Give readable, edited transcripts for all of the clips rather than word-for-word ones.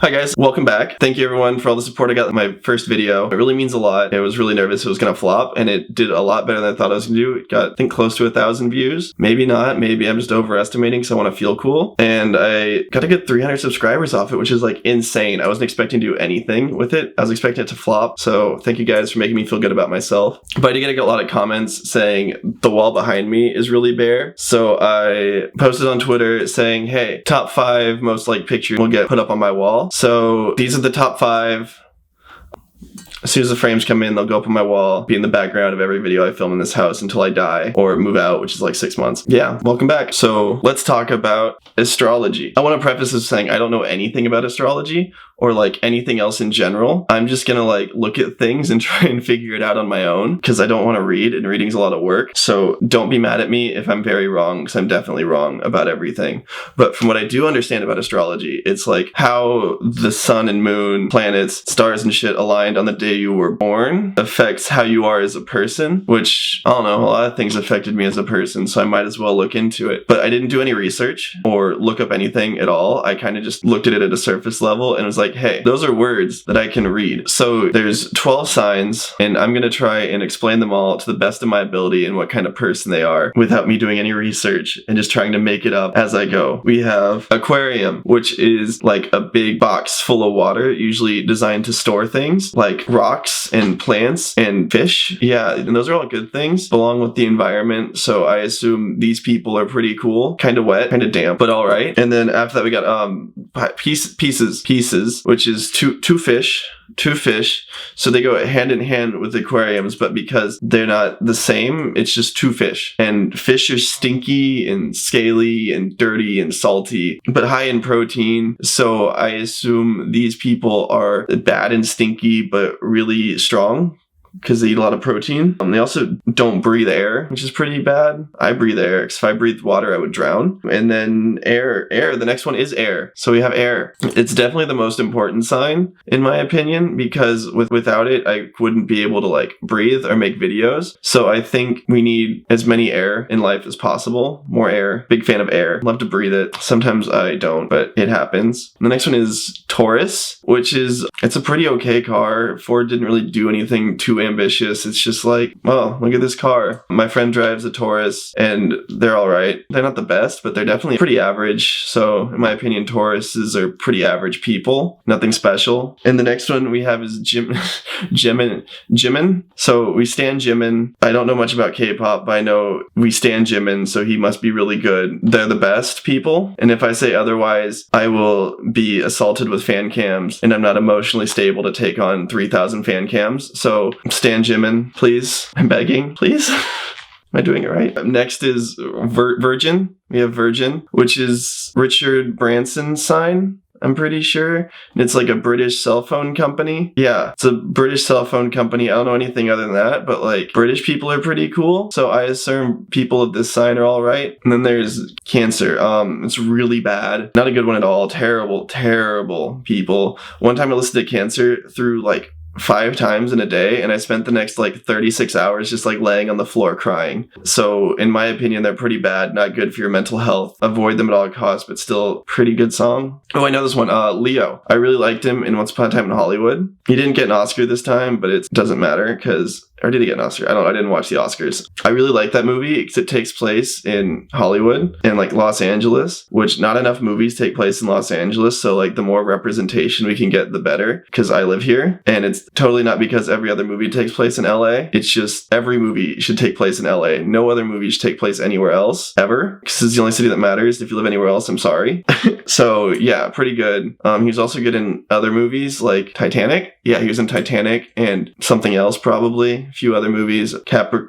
Hi guys, welcome back. Thank you everyone for all the support I got in my first video. It really means a lot. I was really nervous it was gonna flop, and it did a lot better than I thought I was gonna do. It got, I think, close to 1,000 views. Maybe not, maybe I'm just overestimating because I want to feel cool. And I got a good 300 subscribers off it, which is like insane. I wasn't expecting to do anything with it. I was expecting it to flop, so thank you guys for making me feel good about myself. But I did get a lot of comments saying the wall behind me is really bare. So I posted on Twitter saying, hey, top 5 most liked pictures will get put up on my wall. So these are the top 5. As soon as the frames come in, they'll go up on my wall, be in the background of every video I film in this house until I die or move out, which is like 6 months. Yeah, welcome back. So let's talk about astrology. I want to preface this saying I don't know anything about astrology or like anything else in general. I'm just gonna like look at things and try and figure it out on my own because I don't want to read, and reading's a lot of work. So don't be mad at me if I'm very wrong, because I'm definitely wrong about everything. But from what I do understand about astrology, it's like how the sun and moon, planets, stars and shit aligned on the day you were born affects how you are as a person, which, I don't know, a lot of things affected me as a person, so I might as well look into it. But I didn't do any research or look up anything at all. I kind of just looked at it at a surface level and was like, hey, those are words that I can read. So there's 12 signs, and I'm going to try and explain them all to the best of my ability and what kind of person they are without me doing any research and just trying to make it up as I go. We have aquarium, which is like a big box full of water, usually designed to store things like rocks and plants and fish. Yeah, and those are all good things along with the environment. So I assume these people are pretty cool. Kind of wet, kind of damp, but all right. And then after that we got pieces, which is two fish. So they go hand in hand with aquariums, but because they're not the same, it's just 2 fish. And fish are stinky and scaly and dirty and salty, but high in protein. So I assume these people are bad and stinky, but really strong, because they eat a lot of protein. They also don't breathe air, which is pretty bad. I breathe air, because if I breathed water, I would drown. And then air, the next one is air. So we have air. It's definitely the most important sign, in my opinion, because without it, I wouldn't be able to like breathe or make videos. So I think we need as many air in life as possible. More air. Big fan of air. Love to breathe it. Sometimes I don't, but it happens. The next one is Taurus, which is, it's a pretty okay car. Ford didn't really do anything too ambitious. It's just like, well, look at this car. My friend drives a Taurus and they're all right. They're not the best, but they're definitely pretty average. So in my opinion, Tauruses are pretty average people. Nothing special. And the next one we have is Jimin. So we stan Jimin. I don't know much about K-pop, but I know we stan Jimin, so he must be really good. They're the best people. And if I say otherwise, I will be assaulted with fan cams, and I'm not emotionally stable to take on 3,000 fan cams. So stan Jimin, please. I'm begging, please. Am I doing it right? Next is Virgin. We have Virgin, which is Richard Branson's sign, I'm pretty sure. And it's like a British cell phone company. Yeah, it's a British cell phone company. I don't know anything other than that, but like British people are pretty cool. So I assume people of this sign are all right. And then there's Cancer. It's really bad. Not a good one at all. Terrible, terrible people. One time I listened to Cancer through like 5 times in a day, and I spent the next like 36 hours just like laying on the floor crying. So in my opinion, they're pretty bad, not good for your mental health. Avoid them at all costs, but still pretty good song. Oh, I know this one, Leo. I really liked him in Once Upon a Time in Hollywood. He didn't get an Oscar this time, but it doesn't matter because, or did he get an Oscar? I don't know. I didn't watch the Oscars. I really like that movie because it takes place in Hollywood and like Los Angeles, which not enough movies take place in Los Angeles. So like the more representation we can get, the better, because I live here. And it's totally not because every other movie takes place in LA. It's just every movie should take place in LA. No other movie should take place anywhere else ever, because it's the only city that matters. If you live anywhere else, I'm sorry. So yeah, pretty good. He was also good in other movies like Titanic. Yeah, he was in Titanic and something else probably. A few other movies. Candy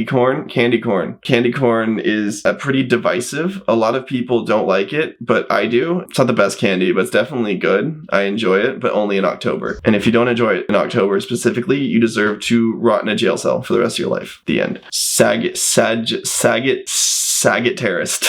corn. Candy corn is pretty divisive. A lot of people don't like it, but I do. It's not the best candy, but it's definitely good. I enjoy it, but only in October. And if you don't enjoy it in October specifically, you deserve to rot in a jail cell for the rest of your life. The end. Sagittarius. Sagittarius.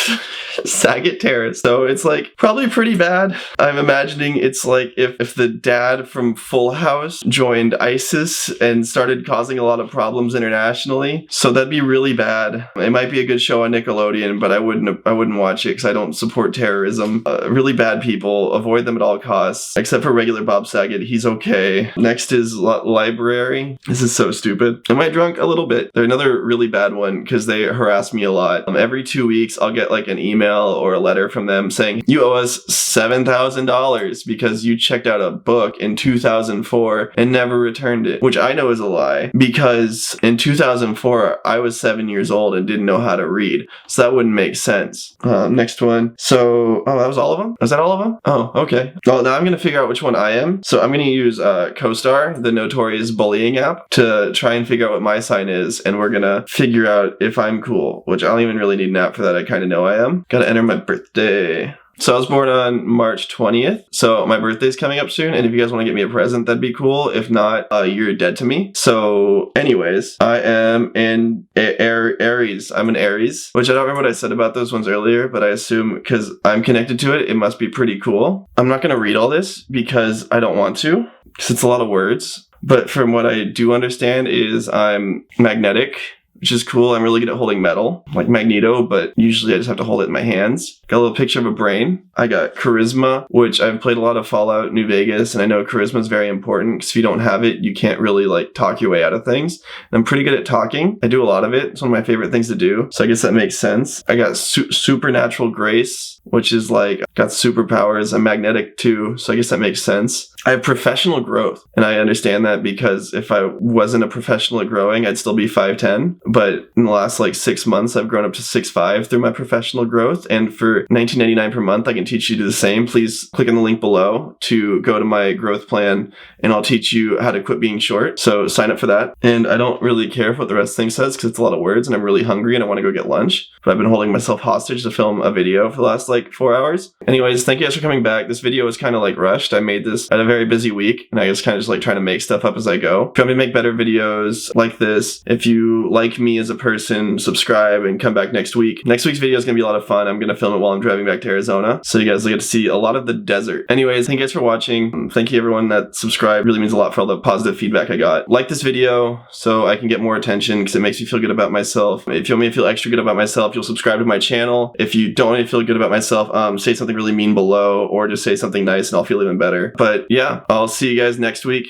Sagittarius. So it's like probably pretty bad. I'm imagining it's like if the dad from Full House joined ISIS and started causing a lot of problems internationally. So that'd be really bad. It might be a good show on Nickelodeon, but I wouldn't watch it because I don't support terrorism. Really bad people. Avoid them at all costs. Except for regular Bob Saget. He's okay. Next is Library. This is so stupid. Am I drunk? A little bit. They're another really bad one because they harass me a lot. Every 2 weeks, I'll get like an email or a letter from them saying, you owe us $7,000 because you checked out a book in 2004 and never returned it, which I know is a lie because in 2004, I was 7 years old and didn't know how to read. So that wouldn't make sense. Next one. So, that was all of them? Was that all of them? Oh, okay. Well, now I'm going to figure out which one I am. So I'm going to use CoStar, the notorious bullying app, to try and figure out what my sign is. And we're going to figure out if I'm cool, which I don't even really need an app for that. I kind of know I am. Got to enter my birthday. So I was born on March 20th. So my birthday's coming up soon. And if you guys want to get me a present, that'd be cool. If not, you're dead to me. So anyways, I am an Aries. I'm an Aries, which I don't remember what I said about those ones earlier, but I assume because I'm connected to it, it must be pretty cool. I'm not going to read all this because I don't want to, because it's a lot of words. But from what I do understand is I'm magnetic, which is cool. I'm really good at holding metal, like Magneto, but usually I just have to hold it in my hands. Got a little picture of a brain. I got charisma, which I've played a lot of Fallout New Vegas, and I know charisma is very important because if you don't have it, you can't really like talk your way out of things. And I'm pretty good at talking. I do a lot of it. It's one of my favorite things to do. So I guess that makes sense. I got supernatural grace, which is like got superpowers. I'm magnetic too, so I guess that makes sense. I have professional growth, and I understand that because if I wasn't a professional at growing, I'd still be 5'10". But in the last like 6 months, I've grown up to 6'5" through my professional growth. And for $19.99 per month, I can teach you to do the same. Please click on the link below to go to my growth plan, and I'll teach you how to quit being short. So sign up for that. And I don't really care what the rest of the thing says because it's a lot of words, and I'm really hungry and I want to go get lunch. But I've been holding myself hostage to film a video for the last like 4 hours. Anyways, thank you guys for coming back. This video was kind of like rushed. I made this at a very busy week, and I was kind of just like trying to make stuff up as I go. If you want me to make better videos like this, if you like me as a person, subscribe and come back next week. Next week's video is going to be a lot of fun. I'm going to film it while I'm driving back to Arizona, so you guys will get to see a lot of the desert. Anyways, thank you guys for watching. Thank you everyone that subscribed. It really means a lot for all the positive feedback I got. Like this video so I can get more attention because it makes me feel good about myself. If you want me to feel extra good about myself, you'll subscribe to my channel. If you don't want me to feel good about myself, say something really mean below or just say something nice and I'll feel even better. But yeah, I'll see you guys next week.